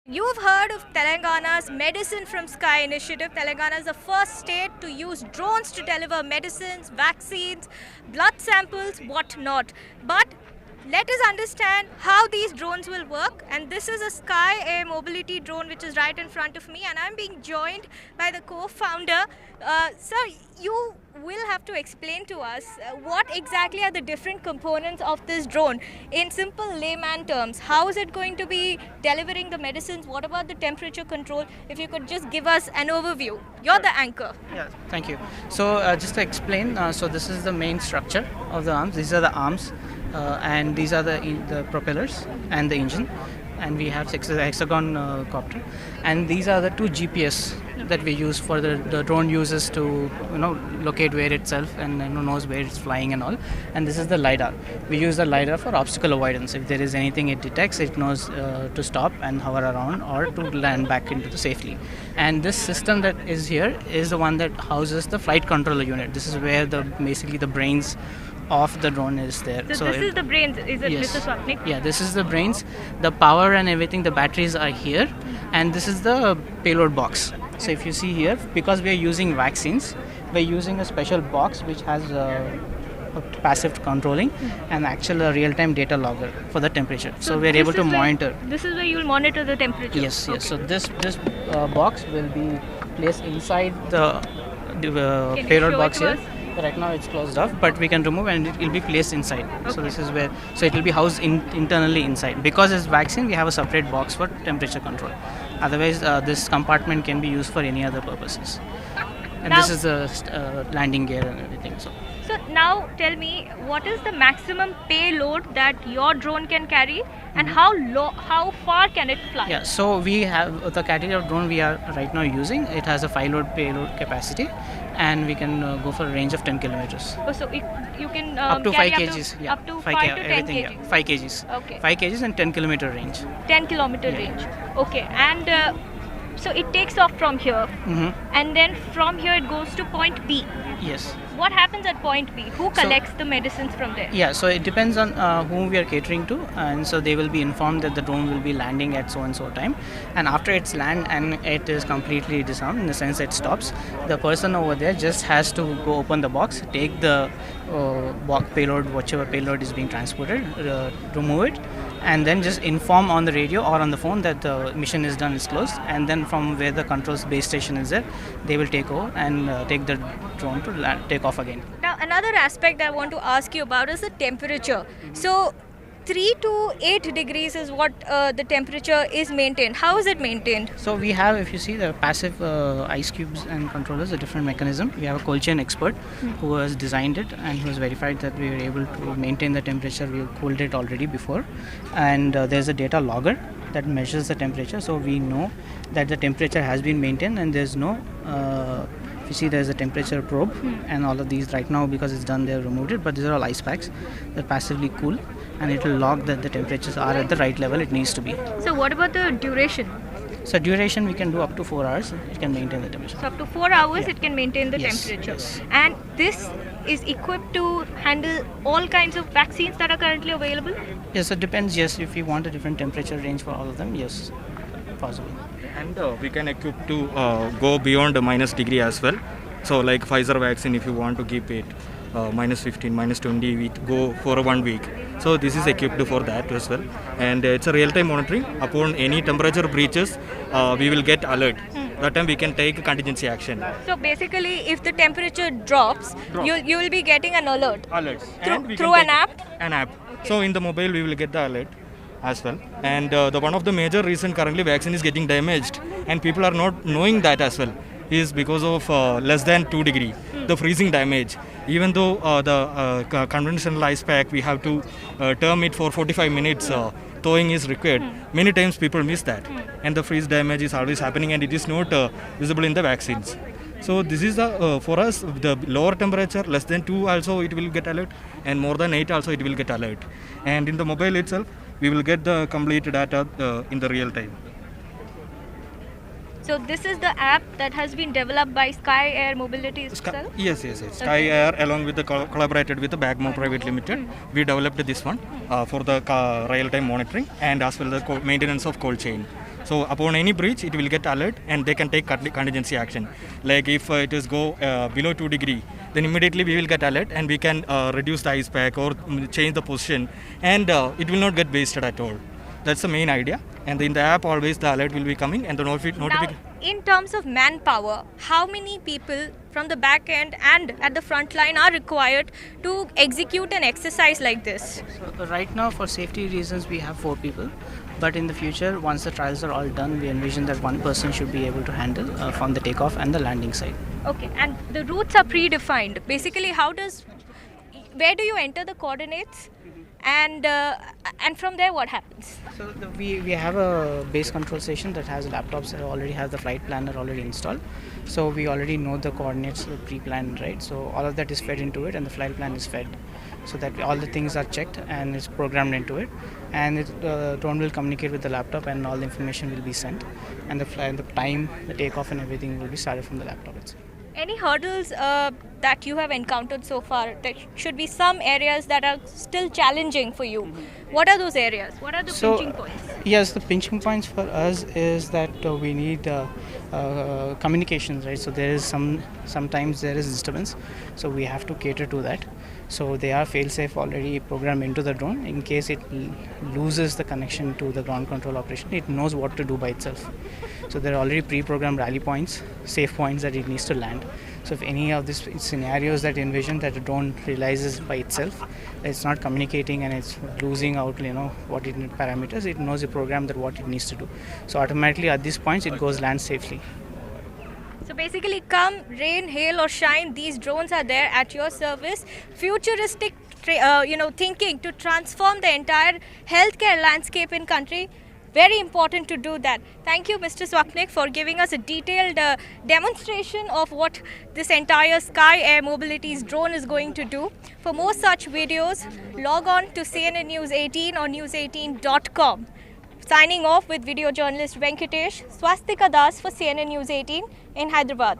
You've heard of Telangana's Medicine from Skye initiative. Telangana is the first state to use drones to deliver medicines, vaccines, blood samples, whatnot. But let us understand how these drones will work. And this is a Skye Air Mobility drone which is right in front of me. And I'm being joined by the co-founder. Sir, you will have to explain to us what exactly are the different components of this drone in simple layman terms. How is it going to be delivering the medicines? What about the temperature control? If you could just give us an overview. You're the anchor. Yeah, thank you. So just to explain, so this is the main structure of the arms. These are the arms and these are the propellers and the engine. And we have hexagon copter, and these are the two GPS that we use for the drone uses to locate where itself and knows where it's flying and all. And this is the lidar. We use the lidar for obstacle avoidance. If there is anything it detects, it knows to stop and hover around or to land back into the safely. And this system that is here is the one that houses the flight controller unit. This is where basically the brains of the drone is there. So this is the brains, is it, yes. Mr. Swapnik? Yeah, this is the brains. The power and everything, the batteries are here, and this is the payload box. So if you see here, because we are using vaccines, we're using a special box which has a passive controlling and actual real-time data logger for the temperature. So we're able to monitor. This is where you'll monitor the temperature. Yes, yes. So this box will be placed inside the payload box here. Right now it's closed off, but we can remove and it will be placed inside. Okay. So this is where, so it will be housed internally inside. Because it's vaccine, we have a separate box for temperature control. Otherwise, this compartment can be used for any other purposes. And now, this is the landing gear and everything. So now tell me, what is the maximum payload that your drone can carry, and how far can it fly? Yeah, so we have the category of drone we are right now using. It has a 5 payload capacity, and we can go for a range of 10 kilometers. Oh, so you can up to 5 kgs. Up to 5 to 10 kgs. Yeah, 5 kgs. Okay. 5 kgs and 10 kilometer range. 10 kilometer range. Okay, and so it takes off from here, and then from here it goes to point B. Yes. What happens at point B? Who collects the medicines from there? Yeah, so it depends on whom we are catering to, and so they will be informed that the drone will be landing at so and so time, and after it's land and it is completely disarmed in the sense it stops, the person over there just has to go open the box, take the payload, whichever payload is being transported, remove it, and then just inform on the radio or on the phone that the mission is done, is closed, and then from where the controls base station is there, they will take over and take the drone to take off again. Now another aspect I want to ask you about is the temperature. So 3 to 8 degrees is what the temperature is maintained. How is it maintained? So we have, if you see, the passive ice cubes and controllers, a different mechanism. We have a cold chain expert who has designed it and who has verified that we were able to maintain the temperature. We cooled it already before, and there's a data logger that measures the temperature, so we know that the temperature has been maintained, and there's no if you see, there's a temperature probe and all of these. Right now, because it's done, they've removed it, but these are all ice packs that passively cool, and it will log that the temperatures are at the right level it needs to be. So what about the duration? So duration we can do up to 4 hours. It can maintain the temperature. So up to 4 hours Yeah. it can maintain the Yes, temperature. yes. And this is equipped to handle all kinds of vaccines that are currently available? Yes, it depends. Yes, if you want a different temperature range for all of them, yes, possible. And we can equip to go beyond the minus degree as well. So like Pfizer vaccine, if you want to keep it minus 15, minus 20, we go for 1 week. So this is equipped for that as well. And it's a real-time monitoring. Upon any temperature breaches, we will get alert. That time we can take contingency action. So basically, if the temperature drops, you will be getting an alert. Alerts. Through an app? An app. So in the mobile we will get the alert as well. And the one of the major reason currently vaccine is getting damaged, and people are not knowing that as well, is because of less than 2 degree, the freezing damage. Even though the conventional ice pack, we have to term it for 45 minutes, thawing is required. Many times people miss that, and the freeze damage is always happening, and it is not visible in the vaccines. So this is the for us, the lower temperature, less than 2 also it will get alert, and more than 8 also it will get alert. And in the mobile itself, we will get the complete data in the real time. So this is the app that has been developed by Skye Air Mobility itself? Yes. Skye Air, along with the collaborated with the Bagmo Private Limited, we developed this one for the real-time monitoring and as well the maintenance of cold chain. So upon any breach, it will get alert and they can take contingency action. Like if it is go below 2 degree, then immediately we will get alert and we can reduce the ice pack or change the position, and it will not get wasted at all. That's the main idea. And in the app, always the alert will be coming and the notification. Now, in terms of manpower, how many people from the back end and at the front line are required to execute an exercise like this? So right now, for safety reasons, we have 4 people. But in the future, once the trials are all done, we envision that one person should be able to handle from the takeoff and the landing side. Okay, and the routes are predefined. Basically, where do you enter the coordinates, and from there what happens? So we have a base control station that has laptops that already have the flight planner already installed. So we already know the coordinates pre-planned, right? So all of that is fed into it, and the flight plan is fed, so that all the things are checked and it's programmed into it. And the drone will communicate with the laptop, and all the information will be sent, and the time, the takeoff, and everything will be started from the laptop itself. Any hurdles that you have encountered so far? There should be some areas that are still challenging for you. What are those areas? What are the pinching points? Yes, the pinching points for us is that we need communications, right? So there is sometimes there is disturbance, so we have to cater to that. So they are fail-safe already programmed into the drone. In case it loses the connection to the ground control operation, it knows what to do by itself. So there are already pre-programmed rally points, safe points that it needs to land. So if any of these scenarios that envision that the drone realizes by itself, it's not communicating and it's losing out, what it needs parameters, it knows the program that what it needs to do. So automatically at these points it goes land safely. So basically, come rain, hail or shine, these drones are there at your service. Futuristic, thinking to transform the entire healthcare landscape in country. Very important to do that. Thank you, Mr. Swapnik, for giving us a detailed demonstration of what this entire Skye Air Mobility's drone is going to do. For more such videos, log on to CNN News 18 or news18.com. Signing off with video journalist Venkatesh, Swastika Das for CNN News 18 in Hyderabad.